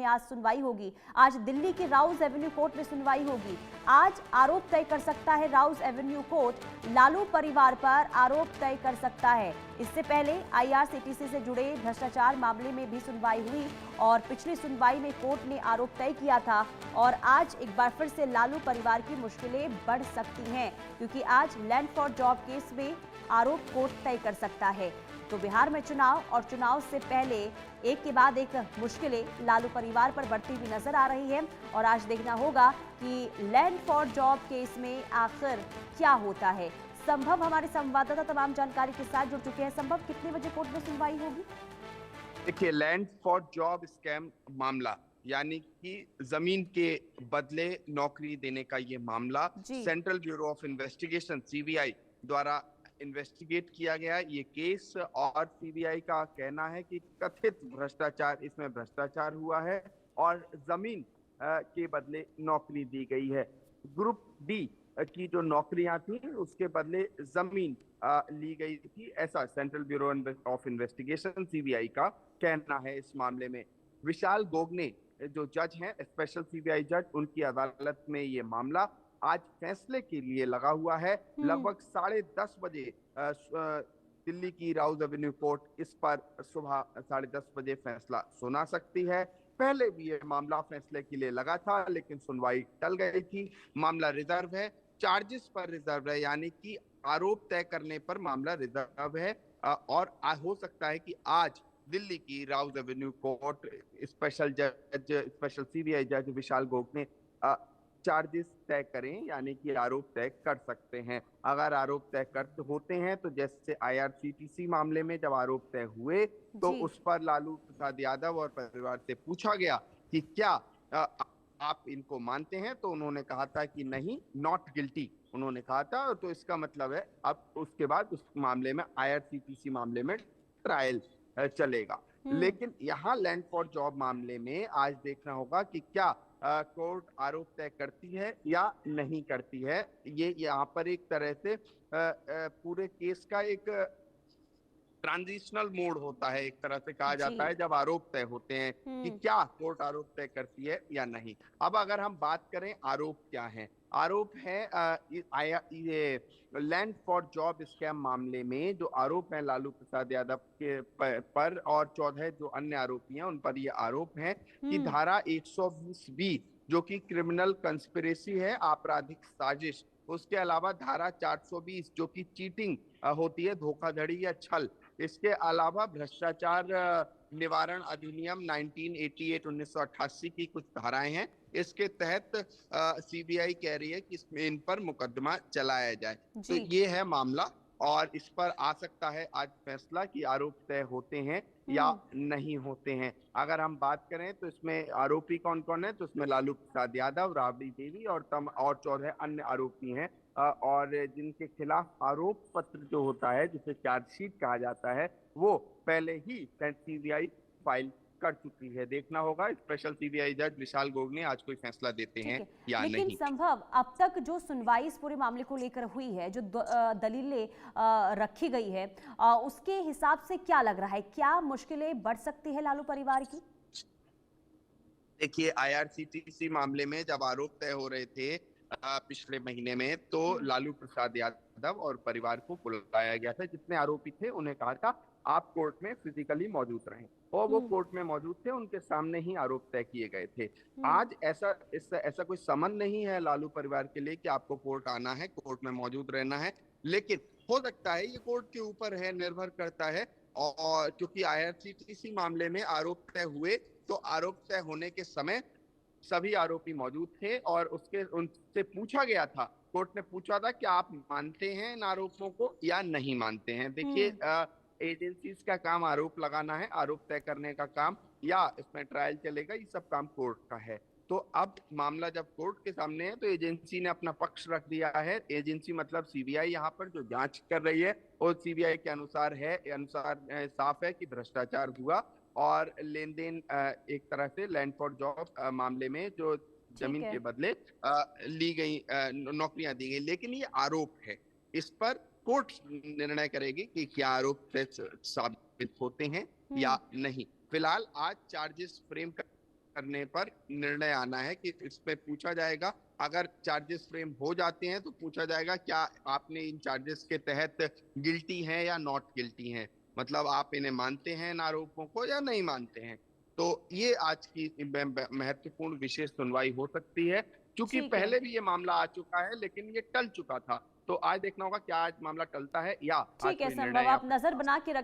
में आज सुनवाई होगी। आज दिल्ली की राउज एवेन्यू कोर्ट में सुनवाई होगी। आज आरोप तय कर सकता है राउज एवेन्यू कोर्ट, लालू परिवार पर आरोप तय कर सकता है। इससे पहले आईआरसीटीसी से जुड़े भ्रष्टाचार मामले में भी सुनवाई हुई और पिछली सुनवाई में कोर्ट ने आरोप तय किया था। और आज एक बार फिर से लालू परिवार की मुश्किलें बढ़ सकती हैं, क्योंकि आज लैंड फॉर जॉब केस में आरोप कोर्ट तय कर सकता है। तो बिहार में चुनाव और चुनाव से पहले एक के बाद एक मुश्किलें लालू परिवार पर बढ़ती हुई नजर आ रही है। और आज देखना होगा कि लैंड फॉर जॉब केस में आखिर क्या होता है। संभव हमारे संवाददाता तमाम जानकारी के साथ जुड़ चुके हैं। संभव, कितने बजे कोर्ट में सुनवाई होगी? देखिए, लैंड फॉर जॉब स्कैम मामला, यानी कि जमीन के बदले नौकरी देने का ये मामला central bureau of investigation CBI द्वारा इन्वेस्टिगेट किया गया ये केस। और सीबीआई का कहना है कि कथित भ्रष्टाचार, इसमें भ्रष्टाचार हुआ है और जमीन के बदले नौकरी दी गई है। ग्रुप डी की जो नौकरियां थी उसके बदले जमीन ली गई थी, ऐसा central bureau of investigation CBI का कहना है इस मामले में। विशाल गोगने जो जज हैं, स्पेशल सीबीआई जज, उनकी अदालत में ये मामला आज फैसले के लिए लगा हुआ है। लगभग 10:30 बजे दिल्ली की राउज एवेन्यू कोर्ट इस पर सुबह 10:30 बजे फैसला सुना सकती है। पहले भी ये मामला फैसले के लिए लगा था, लेकिन सुनवाई टल गई थी। मामला रिजर्व है, चार्जेस पर रिजर्व है, यानी कि आरोप तय करने पर मामला रिजर्व है। और हो सकता है कि आज दिल्ली की Rouse Avenue court special CBI जज विशाल गोगने चार्जेस तय करें, यानी कि आरोप तय कर सकते हैं। अगर आरोप तय कर होते हैं तो जैसे आईआरसीटीसी मामले में जब आरोप तय हुए तो उस पर लालू प्रसाद यादव और परिवार से पूछा गया कि क्या आप इनको मानते हैं, तो उन्होंने कहा था कि नहीं, नॉट गिल्टी उन्होंने कहा था। तो इसका मतलब है अब उसके बाद उस मामले में, आईआरसीटीसी मामले में ट्रायल चलेगा। लेकिन यहाँ लैंड फॉर जॉब मामले में आज देखना होगा कि क्या कोर्ट आरोप तय करती है या नहीं करती है। ये यहाँ पर एक तरह से पूरे केस का एक ट्रांजिशनल मोड होता है, एक तरह से कहा जाता है, जब आरोप तय होते हैं कि क्या कोर्ट आरोप तय करती है या नहीं। अब अगर हम बात करें आरोप क्या है, आरोप है ये लैंड फॉर जॉब स्कैम मामले में जो आरोप है लालू प्रसाद यादव के पर और 14 जो अन्य आरोपी हैं उन पर ये आरोप है कि धारा 120B जो कि क्रिमिनल कंस्पिरेसी है, आपराधिक साजिश, उसके अलावा धारा 420 जो कि चीटिंग होती है, धोखाधड़ी या छल, इसके अलावा भ्रष्टाचार निवारण अधिनियम 1988 की कुछ धाराएं हैं। इसके तहत सीबीआई कह रही है कि इसमें इन पर मुकदमा चलाया जाए। तो ये है मामला और इस पर आ सकता है आज फैसला कि आरोप तय होते हैं या नहीं होते हैं। अगर हम बात करें तो इसमें आरोपी कौन कौन है, तो इसमें लालू प्रसाद यादव, राबड़ी देवी और 14 अन्य आरोपी हैं। और जिनके खिलाफ आरोप पत्र जो होता है, जिसे चार्जशीट कहा जाता है, वो पहले ही सीबीआई फाइल कर चुकी है। देखना होगा स्पेशल सीबीआई जज विशाल गोगने आज कोई फैसला देते हैं या लेकिन नहीं। संभव, अब तक जो सुनवाई इस पूरे मामले को लेकर हुई है, जो दलीलें रखी गई है, उसके हिसाब से क्या लग रहा है, क्या मुश्किलें बढ़ सकती है लालू परिवार की? देखिए, आईआरसीटीसी मामले में जब आरोप तय हो रहे थे पिछले महीने में, तो लालू प्रसाद यादव और परिवार को बुलाया गया था। जितने आरोपी थे उन्हें कहा था आप कोर्ट में फिजिकली मौजूद रहें, और वो कोर्ट में मौजूद थे, उनके सामने ही आरोप तय किए गए थे। आज ऐसा कोई समन नहीं है लालू परिवार के लिए कि आपको कोर्ट आना है, कोर्ट में मौजूद रहना है। लेकिन हो सकता है ये कोर्ट के ऊपर है, निर्भर करता है। और क्योंकि आईआरसीटीसी मामले में आरोप तय हुए, तो आरोप तय होने के समय सभी आरोपी मौजूद थे और उनसे पूछा गया था, कोर्ट ने पूछा था कि आप मानते हैं इन आरोपों को या नहीं मानते हैं। देखिए, एजेंसीज का काम आरोप लगाना है, आरोप तय करने का काम, या इसमें ट्रायल चलेगा, ये सब काम कोर्ट का है। तो अब मामला जब कोर्ट के सामने है तो एजेंसी ने अपना पक्ष रख दिया है। एजेंसी मतलब सीबीआई यहाँ पर जो जांच कर रही है, और सीबीआई के अनुसार साफ है कि भ्रष्टाचार हुआ और लेन देन एक तरह से लैंड फॉर जॉब मामले में जो जमीन के बदले ली गई नौकरियां दी गई। लेकिन ये आरोप है, इस पर कोर्ट निर्णय करेगी कि क्या आरोप साबित होते हैं या नहीं। फिलहाल आज चार्जेस फ्रेम करने पर निर्णय आना है कि इसमें पूछा जाएगा, अगर चार्जेस फ्रेम हो जाते हैं तो पूछा जाएगा क्या आपने इन चार्जेस के तहत गिल्टी हैं या नॉट गिल्टी हैं, मतलब आप इन्हें मानते हैं इन आरोपों को या नहीं मानते हैं। तो ये आज की महत्वपूर्ण विशेष सुनवाई हो सकती है, क्योंकि ठीक है। पहले भी ये मामला आ चुका है लेकिन ये टल चुका था। तो आज देखना होगा क्या आज मामला टलता है या आज ठीक है कोई संभव, निर्णय यहाँ आप पर नजर आ बना सकता के है। रखें।